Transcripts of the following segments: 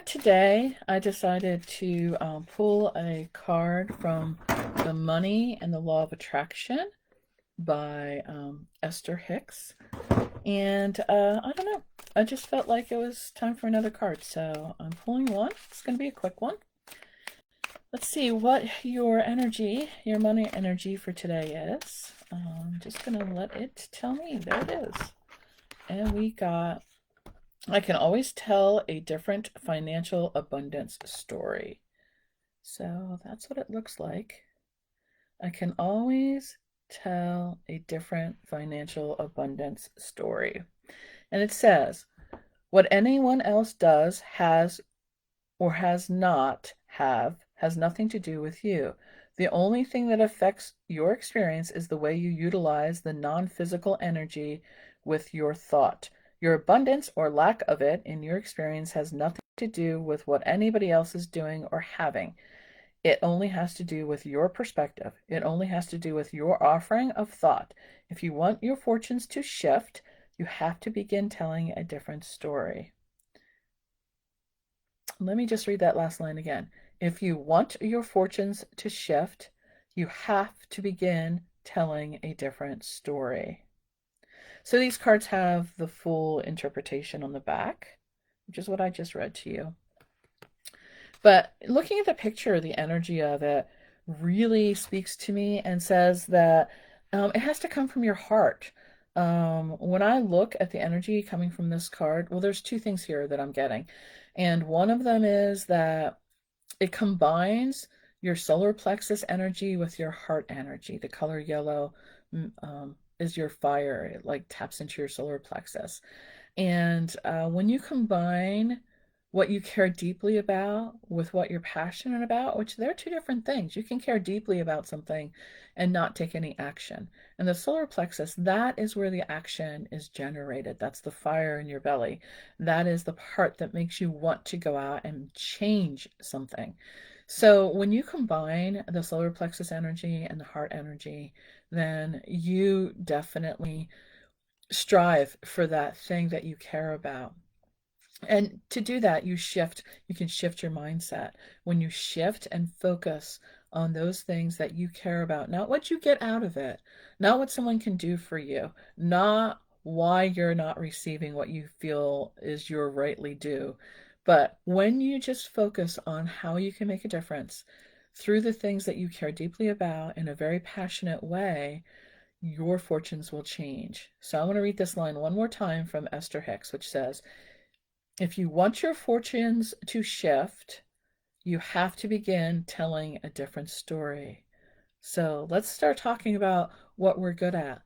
today I decided to pull a card from The Money and the Law of Attraction by Esther Hicks. And I don't know, I just felt like it was time for another card. So I'm pulling one. It's going to be a quick one. Let's see what your energy, your money energy for today is. I'm just going to let it tell me. There it is. And we got, I can always tell a different financial abundance story. So that's what it looks like. I can always tell a different financial abundance story. And it says, what anyone else does, has or has not have, has nothing to do with you. The only thing that affects your experience is the way you utilize the non-physical energy with your thought. Your abundance or lack of it in your experience has nothing to do with what anybody else is doing or having. It only has to do with your perspective. It only has to do with your offering of thought. If you want your fortunes to shift, you have to begin telling a different story. Let me just read that last line again. If you want your fortunes to shift, you have to begin telling a different story. So these cards have the full interpretation on the back, which is what I just read to you. But looking at the picture, the energy of it really speaks to me and says that it has to come from your heart. When I look at the energy coming from this card, well, there's two things here that I'm getting. And one of them is that it combines your solar plexus energy with your heart energy. The color yellow is your fire. It like taps into your solar plexus. And when you combine what you care deeply about with what you're passionate about, which they're two different things. You can care deeply about something and not take any action. And the solar plexus, that is where the action is generated. That's the fire in your belly. That is the part that makes you want to go out and change something. So when you combine the solar plexus energy and the heart energy, then you definitely strive for that thing that you care about. And to do that, you can shift your mindset. When you shift and focus on those things that you care about, not what you get out of it, not what someone can do for you, not why you're not receiving what you feel is your rightly due, but when you just focus on how you can make a difference through the things that you care deeply about in a very passionate way, your fortunes will change. So I want to read this line one more time from Esther Hicks, which says, if you want your fortunes to shift, you have to begin telling a different story. So let's start talking about what we're good at.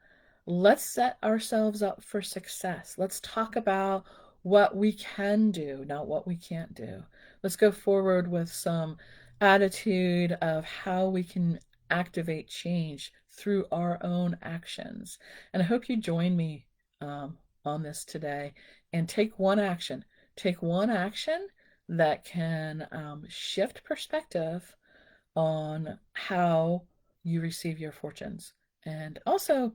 Let's set ourselves up for success. Let's talk about what we can do, not what we can't do. Let's go forward with some attitude of how we can activate change through our own actions. And I hope you join me on this today and take one action. Take one action that can shift perspective on how you receive your fortunes, and also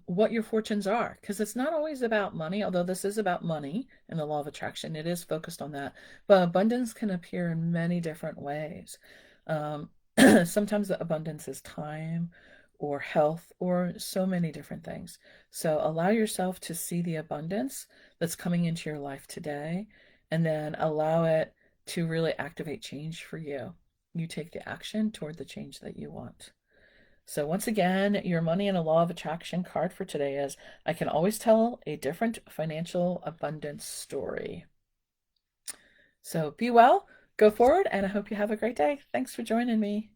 what your fortunes are, because it's not always about money, although this is about money and the law of attraction. It is focused on that, but abundance can appear in many different ways. um, Sometimes the abundance is time or health or so many different things. So allow yourself to see the abundance that's coming into your life today, and then allow it to really activate change for you. You take the action toward the change that you want. So once again, your money and a law of attraction card for today is, I can always tell a different financial abundance story. So be well, go forward, and I hope you have a great day. Thanks for joining me.